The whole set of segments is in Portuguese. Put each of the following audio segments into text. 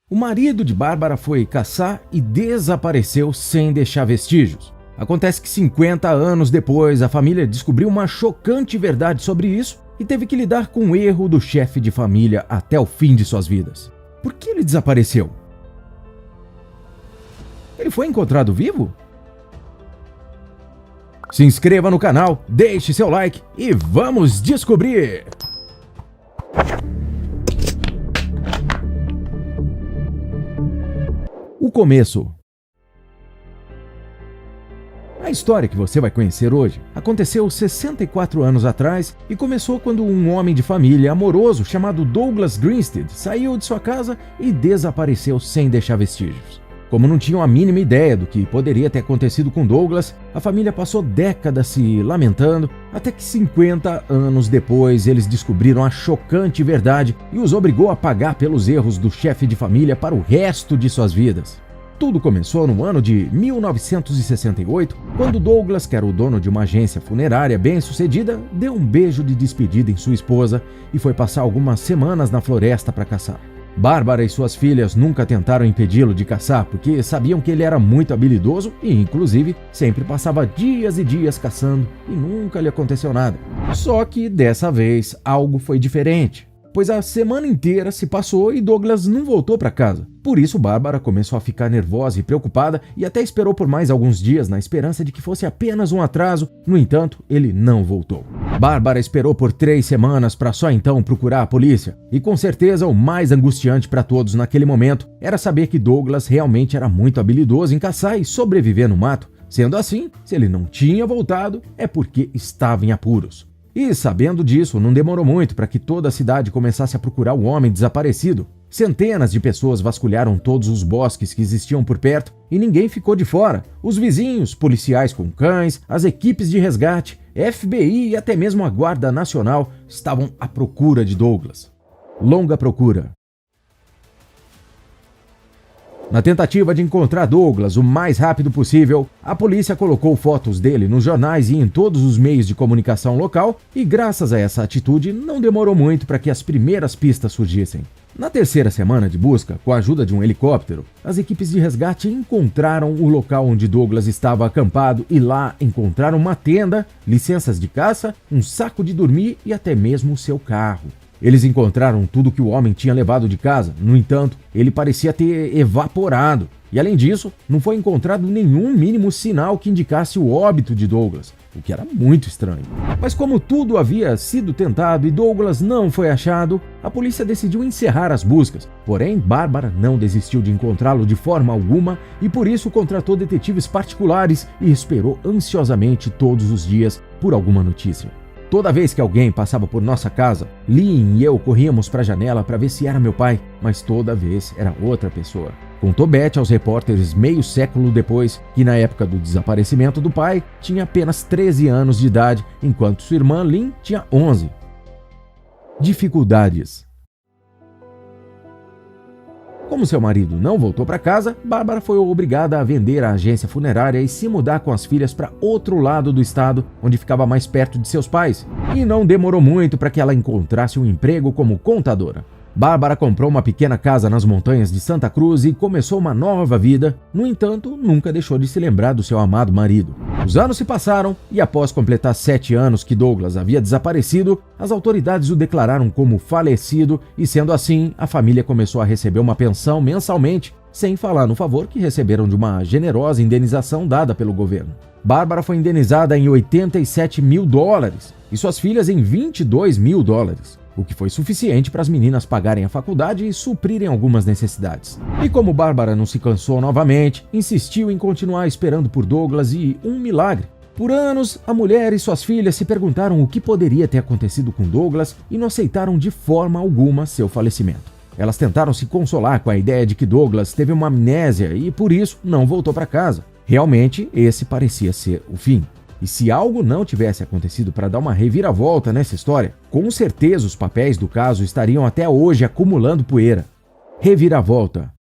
O marido de Bárbara foi caçar e desapareceu sem deixar vestígios. Acontece que 50 anos depois, a família descobriu uma chocante verdade sobre isso e teve que lidar com o erro do chefe de família até o fim de suas vidas. Por que ele desapareceu? Ele foi encontrado vivo? Se inscreva no canal, deixe seu like e vamos descobrir! O começo. A história que você vai conhecer hoje aconteceu 64 anos atrás e começou quando um homem de família amoroso chamado Douglas Grinstead saiu de sua casa e desapareceu sem deixar vestígios. Como não tinham a mínima ideia do que poderia ter acontecido com Douglas, a família passou décadas se lamentando, até que 50 anos depois eles descobriram a chocante verdade e os obrigou a pagar pelos erros do chefe de família para o resto de suas vidas. Tudo começou no ano de 1968, quando Douglas, que era o dono de uma agência funerária bem-sucedida, deu um beijo de despedida em sua esposa e foi passar algumas semanas na floresta para caçar. Bárbara e suas filhas nunca tentaram impedi-lo de caçar porque sabiam que ele era muito habilidoso e, inclusive, sempre passava dias e dias caçando e nunca lhe aconteceu nada. Só que dessa vez algo foi diferente, pois a semana inteira se passou e Douglas não voltou para casa. Por isso, Bárbara começou a ficar nervosa e preocupada e até esperou por mais alguns dias na esperança de que fosse apenas um atraso. No entanto, ele não voltou. Bárbara esperou por 3 semanas para só então procurar a polícia. E com certeza o mais angustiante para todos naquele momento era saber que Douglas realmente era muito habilidoso em caçar e sobreviver no mato. Sendo assim, se ele não tinha voltado, é porque estava em apuros. E sabendo disso, não demorou muito para que toda a cidade começasse a procurar o homem desaparecido. Centenas de pessoas vasculharam todos os bosques que existiam por perto e ninguém ficou de fora. Os vizinhos, policiais com cães, as equipes de resgate, FBI e até mesmo a Guarda Nacional estavam à procura de Douglas. Longa procura. Na tentativa de encontrar Douglas o mais rápido possível, a polícia colocou fotos dele nos jornais e em todos os meios de comunicação local e, graças a essa atitude, não demorou muito para que as primeiras pistas surgissem. Na terceira semana de busca, com a ajuda de um helicóptero, as equipes de resgate encontraram o local onde Douglas estava acampado e lá encontraram uma tenda, licenças de caça, um saco de dormir e até mesmo o seu carro. Eles encontraram tudo que o homem tinha levado de casa, no entanto, ele parecia ter evaporado. E além disso, não foi encontrado nenhum mínimo sinal que indicasse o óbito de Douglas, o que era muito estranho. Mas como tudo havia sido tentado e Douglas não foi achado, a polícia decidiu encerrar as buscas. Porém, Bárbara não desistiu de encontrá-lo de forma alguma e por isso contratou detetives particulares e esperou ansiosamente todos os dias por alguma notícia. Toda vez que alguém passava por nossa casa, Lynn e eu corríamos para a janela para ver se era meu pai, mas toda vez era outra pessoa. Contou Beth aos repórteres meio século depois que na época do desaparecimento do pai tinha apenas 13 anos de idade, enquanto sua irmã Lynn tinha 11. Dificuldades. Como seu marido não voltou para casa, Bárbara foi obrigada a vender a agência funerária e se mudar com as filhas para outro lado do estado, onde ficava mais perto de seus pais. E não demorou muito para que ela encontrasse um emprego como contadora. Bárbara comprou uma pequena casa nas montanhas de Santa Cruz e começou uma nova vida. No entanto, nunca deixou de se lembrar do seu amado marido. Os anos se passaram e após completar 7 anos que Douglas havia desaparecido, as autoridades o declararam como falecido e, sendo assim, a família começou a receber uma pensão mensalmente, sem falar no favor que receberam de uma generosa indenização dada pelo governo. Bárbara foi indenizada em $87 mil e suas filhas em $22 mil, o que foi suficiente para as meninas pagarem a faculdade e suprirem algumas necessidades. E como Bárbara não se cansou novamente, insistiu em continuar esperando por Douglas e um milagre. Por anos, a mulher e suas filhas se perguntaram o que poderia ter acontecido com Douglas e não aceitaram de forma alguma seu falecimento. Elas tentaram se consolar com a ideia de que Douglas teve uma amnésia e por isso não voltou para casa. Realmente, esse parecia ser o fim. E se algo não tivesse acontecido para dar uma reviravolta nessa história, com certeza os papéis do caso estariam até hoje acumulando poeira. Reviravolta.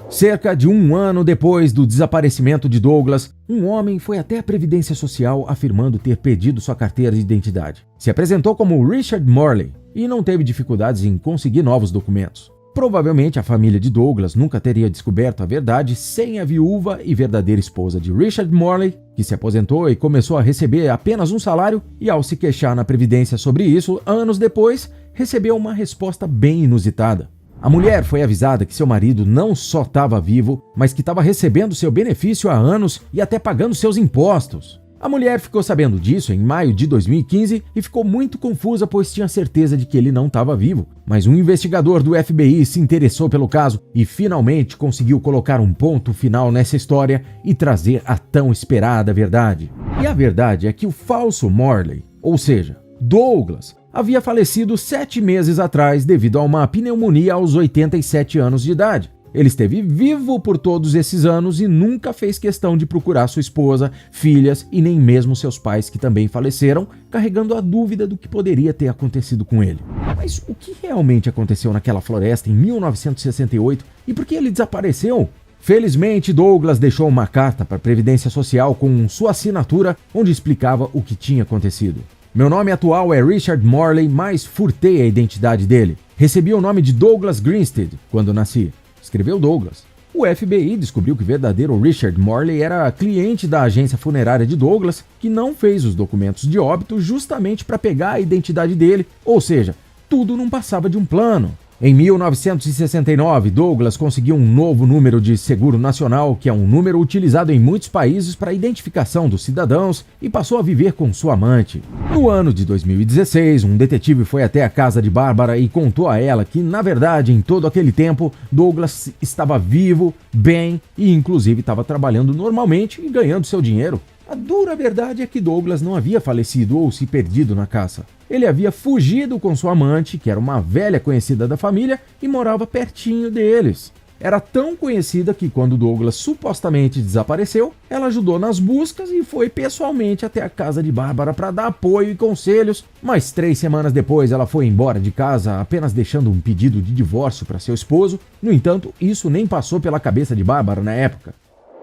Cerca de um ano depois do desaparecimento de Douglas, um homem foi até a Previdência Social afirmando ter perdido sua carteira de identidade. Se apresentou como Richard Morley e não teve dificuldades em conseguir novos documentos. Provavelmente a família de Douglas nunca teria descoberto a verdade sem a viúva e verdadeira esposa de Richard Morley, que se aposentou e começou a receber apenas um salário e, ao se queixar na Previdência sobre isso, anos depois, recebeu uma resposta bem inusitada. A mulher foi avisada que seu marido não só estava vivo, mas que estava recebendo seu benefício há anos e até pagando seus impostos. A mulher ficou sabendo disso em maio de 2015 e ficou muito confusa, pois tinha certeza de que ele não estava vivo. Mas um investigador do FBI se interessou pelo caso e finalmente conseguiu colocar um ponto final nessa história e trazer a tão esperada verdade. E a verdade é que o falso Morley, ou seja, Douglas, havia falecido 7 meses atrás devido a uma pneumonia aos 87 anos de idade. Ele esteve vivo por todos esses anos e nunca fez questão de procurar sua esposa, filhas e nem mesmo seus pais, que também faleceram, carregando a dúvida do que poderia ter acontecido com ele. Mas o que realmente aconteceu naquela floresta em 1968 e por que ele desapareceu? Felizmente, Douglas deixou uma carta para a Previdência Social com sua assinatura, onde explicava o que tinha acontecido. Meu nome atual é Richard Morley, mas furtei a identidade dele. Recebi o nome de Douglas Grinstead quando nasci, escreveu Douglas. O FBI descobriu que o verdadeiro Richard Morley era cliente da agência funerária de Douglas, que não fez os documentos de óbito justamente para pegar a identidade dele, ou seja, tudo não passava de um plano. Em 1969, Douglas conseguiu um novo número de seguro nacional, que é um número utilizado em muitos países para a identificação dos cidadãos, e passou a viver com sua amante. No ano de 2016, um detetive foi até a casa de Bárbara e contou a ela que, na verdade, em todo aquele tempo, Douglas estava vivo, bem e inclusive estava trabalhando normalmente e ganhando seu dinheiro. A dura verdade é que Douglas não havia falecido ou se perdido na caça. Ele havia fugido com sua amante, que era uma velha conhecida da família, e morava pertinho deles. Era tão conhecida que, quando Douglas supostamente desapareceu, ela ajudou nas buscas e foi pessoalmente até a casa de Bárbara para dar apoio e conselhos, mas 3 semanas depois ela foi embora de casa, apenas deixando um pedido de divórcio para seu esposo. No entanto, isso nem passou pela cabeça de Bárbara na época.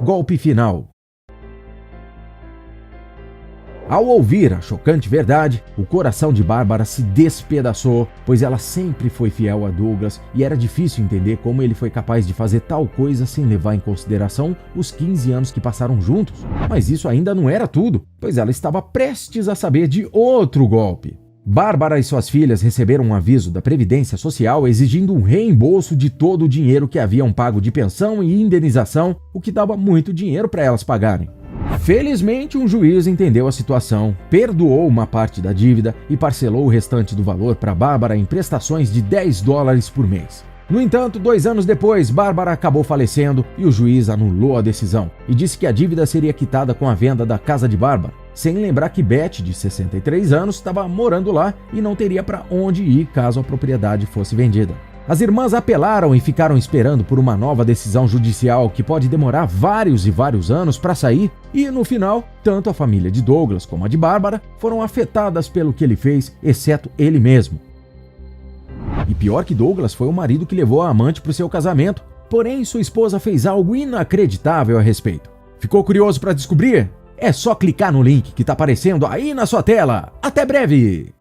Golpe final. Ao ouvir a chocante verdade, o coração de Bárbara se despedaçou, pois ela sempre foi fiel a Douglas e era difícil entender como ele foi capaz de fazer tal coisa sem levar em consideração os 15 anos que passaram juntos. Mas isso ainda não era tudo, pois ela estava prestes a saber de outro golpe. Bárbara e suas filhas receberam um aviso da Previdência Social exigindo um reembolso de todo o dinheiro que haviam pago de pensão e indenização, o que dava muito dinheiro para elas pagarem. Felizmente, um juiz entendeu a situação, perdoou uma parte da dívida e parcelou o restante do valor para Bárbara em prestações de $10 por mês. No entanto, 2 anos depois, Bárbara acabou falecendo e o juiz anulou a decisão e disse que a dívida seria quitada com a venda da casa de Bárbara, sem lembrar que Beth, de 63 anos, estava morando lá e não teria para onde ir caso a propriedade fosse vendida. As irmãs apelaram e ficaram esperando por uma nova decisão judicial que pode demorar vários e vários anos para sair, e no final, tanto a família de Douglas como a de Bárbara foram afetadas pelo que ele fez, exceto ele mesmo. E pior que Douglas foi o marido que levou a amante para o seu casamento, porém sua esposa fez algo inacreditável a respeito. Ficou curioso para descobrir? É só clicar no link que está aparecendo aí na sua tela. Até breve!